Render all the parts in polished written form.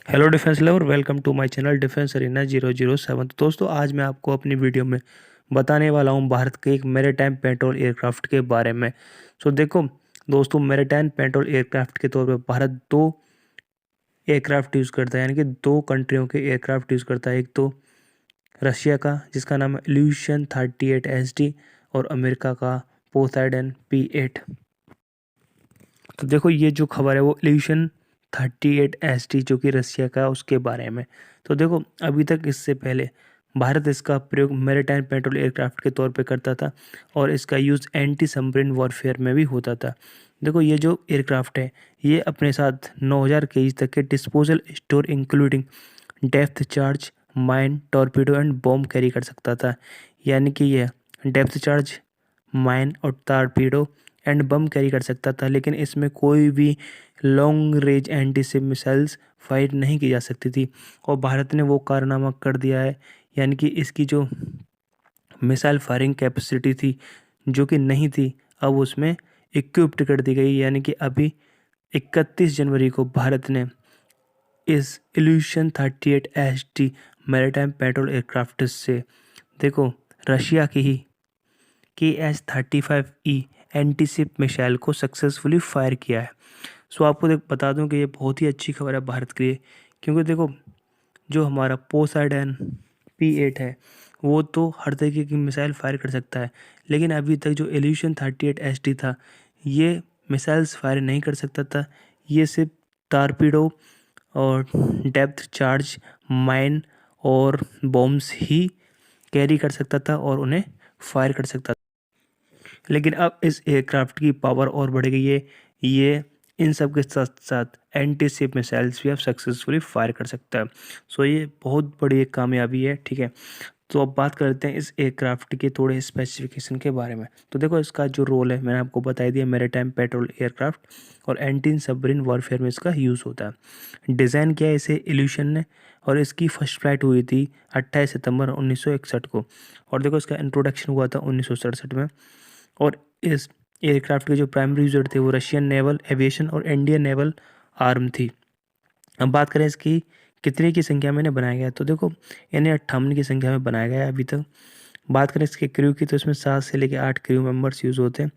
Hello defence lover, welcome to my channel defence arena 007। तो दोस्तों, आज मैं आपको अपनी वीडियो में बताने वाला हूं भारत के एक मैरीटाइम पेट्रोल एयरक्राफ्ट के बारे में। देखो दोस्तों, मैरीटाइम पेट्रोल एयरक्राफ्ट के तौर पे भारत दो एयरक्राफ्ट यूज़ करता है, यानी कि दो कंट्रियों के एयरक्राफ्ट यूज़ करता है। एक तो रशिया का, जिसका नाम है इल्यूशन 38SD, और अमेरिका का पोसाइडन P8। तो देखो, ये जो खबर है वो इल्यूशन 38SD जो कि रशिया का, उसके बारे में। तो देखो, अभी तक इससे पहले भारत इसका प्रयोग मैरीटाइम पेट्रोल एयरक्राफ्ट के तौर पे करता था, और इसका यूज़ एंटी सबमरीन वॉरफेयर में भी होता था। देखो, ये जो एयरक्राफ्ट है, ये अपने साथ 9000 kg तक के disposal store including depth charge, mine, torpedo and bomb carry कर सकता था। यानी कि यह डेप्थ चार्ज, माइन और टॉर्पीडो एंड बम कैरी कर सकता था, लेकिन इसमें कोई भी long range anti ship missiles fire नहीं की जा सकती थी। और भारत ने वो कारनामा कर दिया है, यानी कि इसकी जो मिसाइल फायरिंग कैपेसिटी थी, जो कि नहीं थी, अब उसमें इक्विप्ड कर दी गई। यानी कि अभी 31 जनवरी को भारत ने इस evolution 38SD maritime petrol aircraft से, देखो, रशिया की ही KH-35E एंटी शिप मिसाइल को सक्सेसफुली फायर किया है। आपको बता दूं कि ये बहुत ही अच्छी खबर है भारत के लिए, क्योंकि देखो, जो हमारा पोसाइडन P8 है, वो तो हर तरीके की मिसाइल फायर कर सकता है, लेकिन अभी तक जो इल्यूशन 38SD था, ये मिसाइल्स फायर नहीं कर सकता था। ये सिर्फ टारपीडो और डेप्थ चार्ज, माइन और बॉम्ब्स ही कैरी कर सकता था और उन्हें फायर कर सकता था। लेकिन अब इस एयरक्राफ्ट की पावर और बढ़ गई है। ये इन सब के साथ साथ एंटी शिप मिसाइल्स भी अब सक्सेसफुली फायर कर सकता है। ये बहुत बड़ी एक कामयाबी है, ठीक है। तो अब बात करते हैं इस एयरक्राफ्ट के थोड़े स्पेसिफिकेशन के बारे में। तो देखो, इसका जो रोल है मैंने आपको बता दिया, मैरीटाइम पेट्रोल एयरक्राफ्ट और एंटी सबमरीन वॉरफेयर में इसका यूज़ होता है। डिज़ाइन किया है इसे इल्यूशन ने, और इसकी फर्स्ट फ्लाइट हुई थी 28 सितंबर 1961 को। और देखो, इसका इंट्रोडक्शन हुआ था 1967 में। और इस एयरक्राफ्ट के जो प्राइमरी यूजर थे वो रशियन नेवल एविएशन और इंडियन नेवल आर्म थी। अब बात करें इसकी कितने की संख्या में इन्हें बनाया गया, तो देखो, इन्हें 58 की संख्या में बनाया गया है अभी तक। बात करें इसके क्रू की, तो इसमें 7 से लेकर 8 क्रू मेंबर्स यूज़ होते हैं।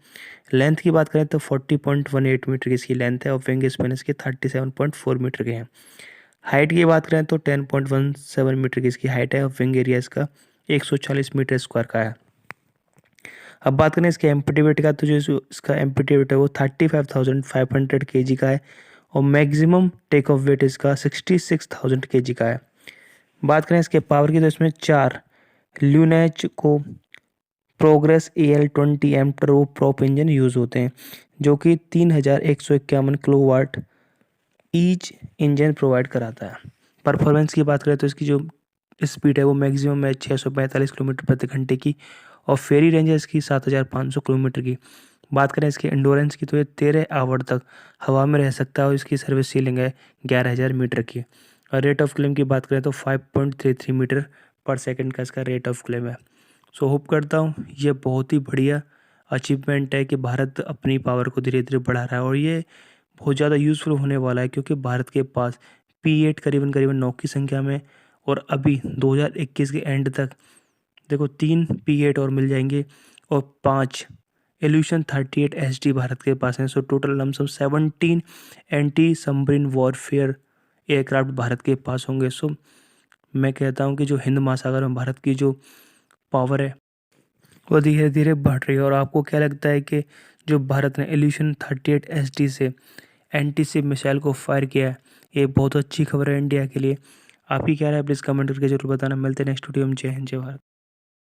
लेंथ की बात करें तो 40.18 मीटर की इसकी लेंथ है, और विंग स्पेन इसके 37.4 मीटर के हैं। हाइट की बात करें तो 10.17 मीटर की इसकी हाइट है, और विंग एरिया इसका 140 मीटर स्क्वायर का है। अब बात करें इसके एम्प्टी वेट का, तो जो इसका एम्प्टी वेट है वो 35,500 kg का है, और मैक्सिमम टेक ऑफ वेट इसका 66,000 kg का है। बात करें इसके पावर की, तो इसमें 4 ल्यूनेच को progress AL-20M turbo prop engine use होते हैं, जो कि 3151 किलोवाट ईच इंजन प्रोवाइड कराता है। परफॉर्मेंस की बात करें तो इसकी जो स्पीड है वो मैक्सिमम है 645 किलोमीटर प्रति घंटे की, और फेरी रेंज है इसकी 7500 किलोमीटर की। बात करें इसके इंडोरेंस की, तो ये 13 आवर तक हवा में रह सकता है, और इसकी सर्विस सीलिंग है 11,000 मीटर की। और रेट ऑफ क्लेम की बात करें तो 5.33 मीटर पर सेकंड का इसका रेट ऑफ क्लेम है। होप करता हूँ ये बहुत ही बढ़िया अचीवमेंट है कि भारत अपनी पावर को धीरे धीरे बढ़ा रहा है, और ये बहुत ज़्यादा यूज़फुल होने वाला है, क्योंकि भारत के पास P8 करीबन करीबन 9 की संख्या में, और अभी 2021 के एंड तक देखो 3 P8 और मिल जाएंगे, और 5 इल्यूशन 38SD भारत के पास हैं। Total lump sum 17 anti submarine warfare aircraft Bharat के पास होंगे। मैं कहता हूँ कि जो हिंद महासागर में भारत की जो पावर है वो धीरे धीरे बढ़ रही है। और आपको क्या लगता है कि जो भारत ने इल्यूशन 38SD से एंटी शिप मिसाइल को फायर किया है, ये बहुत अच्छी खबर है इंडिया के लिए? आपकी क्या राय है, प्लीज़ कमेंट करके जरूर बताना। मिलते हैं नेक्स्ट वीडियो में। जय हिंद, जय भारत।